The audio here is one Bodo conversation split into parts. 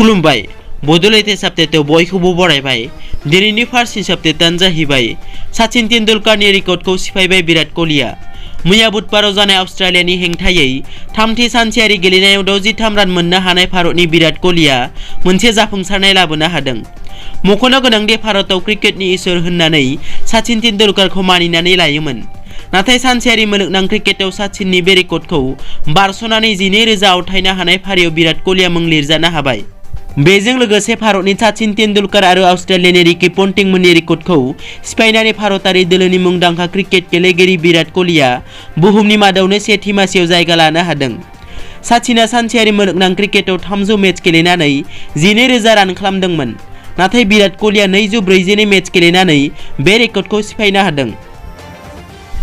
खुलुमबाय बड'लेण्ड साप्तेटआव बयखौबो बरायबाय। दिनैनि फार्स्ट साप्तेटानो जाहैबाय सचिन तेंडुलकारनि रेकर्डखौ सिफायबाय विराट कोहलीआ। मैया बुधबाराव जानाय अस्ट्रेलियानि हेंथायै थामथि सानसेयारि गेलेनायाव 63 रान मोननो हानाय भारतनि विराट कोहलीआ मोनसे जाफुंसारनाय लाबोनो हादों। मख'नो गोनांदि भारतआव क्रिकेटनि इसोर होननानै सचिन तेंडुलकारखौ मानिनानै लायोमोन। नाथाय सानसेयारि मुलुगनां क्रिकेटआव सचिननि बे रेकर्डखौ बारस'नानै 12,000 आवथायनो हानाय फारियाव विराट कोहलीआ मुं लिरजानो हाबाय। बेजों लोगोसे भारतनि सचिन तेंडुलकार आरो अस्ट्रेलियानि रिकी पन्टिंमोननि रेकर्डखौ सिफायनानै भारतारि दोलोनि मुंदांखा क्रिकेट गेलेगिरि विराट कोहलीआ बुहुमनि मादावनो सेथि मासियाव जायगा लानो हादों। सचिनआ सानसेयारि मुलुगनां क्रिकेटआव 300 मेच गेलेनानै 12,000 रान खालामदोंमोन। नाथाय विराट कोहलीआ 242 मेच गेलेनानै बे रेकर्डखौ सिफायनो हादों।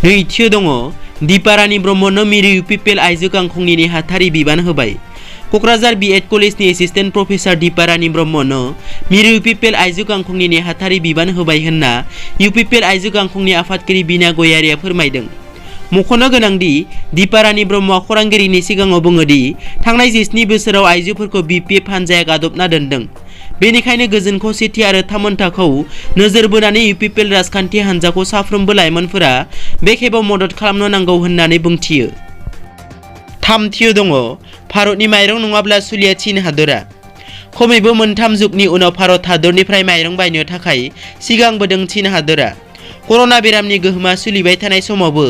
नैथियाव दङ दीपा रानी ब्रह्मनो मिरु इउपिपिएल आइजो गांखंनि नेहाथारि बिबान होबाय। क'क्राझार बिएड कलेजनि एसिस्टेन्ट प्रफेसार दीपा रानी ब्रह्मनो मिरु इउपिपिएल आइजो गांखंनि नेहाथारि बिबान होबाय होनना इउपिपिएल आइजो गांखंनि आफादगिरि बिना गयारिया फोरमायदों। मख'नो गोनांदि दीपा रानी ब्रह्मआ खौरांगिरिनि सिगाङाव बुङोदि थांनाय 17 बोसोराव आइजोफोरखौ बिपिएफ हान्जाया गादबना दोनदों। बेनिखायनो गोजोन खौसेथि आरो थामोनथाखौ नोजोर बोनानै इउपिपिएल राजखान्थि हान्जाखौ साफ्रोमबो लाइमोनफोरा बे खेबाव मदद खालामनो नांगौ होननानै बुंथियो। थामथियाव दङ भारतनि माइरं नङाब्ला सोलिया चीन हादरा। खमैबो 3 जुगनि उनाव भारत हादरनिफ्राय माइरं बायनो थाखाय सिगांबोदों चीन हादरा। कर'ना बेरामनि गोहोमा सोलिबाय थानाय समावबो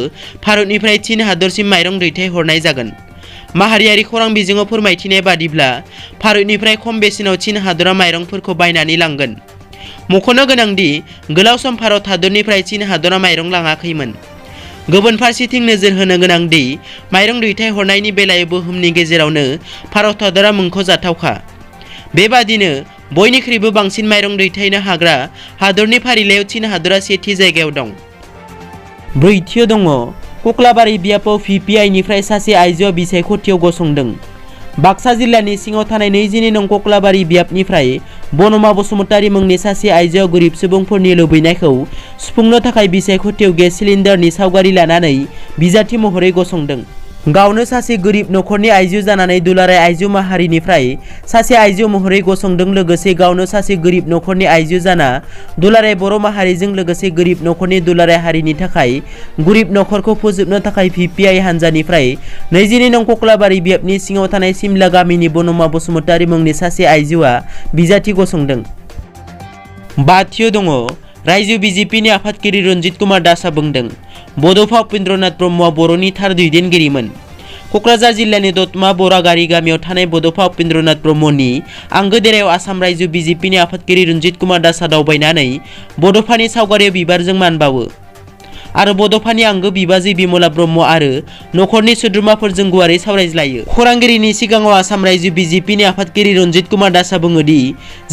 भारतनिफ्राय चीन हादरसिम माइरं दैथायहरनाय जागोन। माहारियारि खौरां बिजोङाव फोरमायथिनाय बादिब्ला भारतनिफ्राय खम बेसेनाव चीन हादरा माइरंफोरखौ बायनानै लांगोन। मख'नो गोनांदि गोलाव सम भारत हादरनिफ्राय चीन हादरा माइरं लाङाखैमोन। गुबुन फारसेथिं नोजोर होनो गोनांदि माइरं दैथायहरनायनि बेलायाव बुहुमनि गेजेरावनो भारत हादरा मुंख'जाथावखा। बेबादिनो बयनिख्रुइबो बांसिन माइरं दैथायनो हाग्रा हादरनि फारिलाइयाव चीन हादरा सेथि जायगायाव दं। ब्रैथियाव दङ कक्लाबारि बियाबाव भिपिआइनिफ्राय सासे आइजोआ बिसायख'थियाव गसंदों। बाक्सा जिल्लानि सिङाव थानाय 22 नं कक्लाबारि बियाबनिफ्राय बनमा बसुमतारी मुंनि सासे आइजोआ गोरिब सुबुंफोरनि लुबैनायखौ सुफुंनो थाखाय बिसायख'थियाव गेस सिलिन्डारनि सावगारि लानानै बिजाथि महरै गसंदों। गावनो सासे गोरिब नखरनि आइजो जानानै दुलाराय आइजो माहारिनिफ्राय सासे आइजो महरै गसंदों। लोगोसे गावनो सासे गोरिब नखरनि आइजो जाना दुलाराय बर' माहारिजों लोगोसे गोरिब नखरनि दुलाराय हारिनि थाखाय गोरिब नखरखौ फोजोबनो थाखाय भिपिआइ हान्जानिफ्राय 22 नं कक्लाबारि बियाबनि सिङाव थानाय सिमला गामिनि बनमा बसुमतारी मुंनि सासे आइजोआ बिजाथि गसंदों। बाथियाव दङ रायजो बिजेपिनि आफादगिरि रन्जित कुमार दासआ बुंदों बड'फा उपेन्द्रनाथ ब्रह्मआ बर'नि थार दैदेनगिरिमोन। क'क्राझार जिल्लानि दतमा बरागारि गामियाव थानाय बड'फा उपेन्द्रनाथ ब्रह्मनि आंगो देरायाव आसाम रायजो बिजेपिनि आफादगिरि रन्जित कुमार दासआ दावबायनानै बड'फानि सावगारियाव बिबारजों मान बावो आरो बड'फानि आंगो बिबाजै बिमला ब्रह्म आरो नखरनि सोद्रोमाफोरजों गुवारै सावरायज्लायो। खौरांगिरिनि सिगाङाव आसाम रायजो बिजेपिनि आफादगिरि रन्जित कुमार दासआ बुङोदि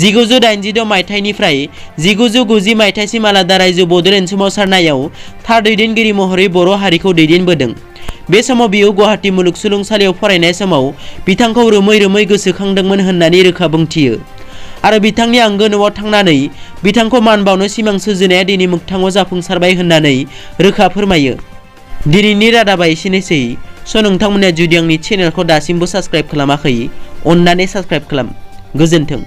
1986 मायथाइनिफ्राय 1990 मायथाइसिम आलादा रायजो बड'लेण्ड सोमावसारनायाव थार दैदेनगिरि महरै बर' हारिखौ दैदेनबोदों। बे समाव बियो गुवाहाटी मुलुगसोलोंसालियाव फरायनाय समाव बिथांखौ रोमै रोमै गोसोखांदोंमोन होननानै रोखा बुंथियो आरो बिथांनि आंगो न'आव थांनानै बिथांखौ मान बावनो सिमां सुजुनाया दिनै मोगथाङाव जाफुंसारबाय होननानै रोखा फोरमायो। दिनैनि रादाबा एसेनोसै। नोंथांमोना जुदि आंनि चेनेलखौ दासिमबो साबस्क्राइब खालामाखै अन्नानै साबस्क्राइब खालाम। गोजोन्थों।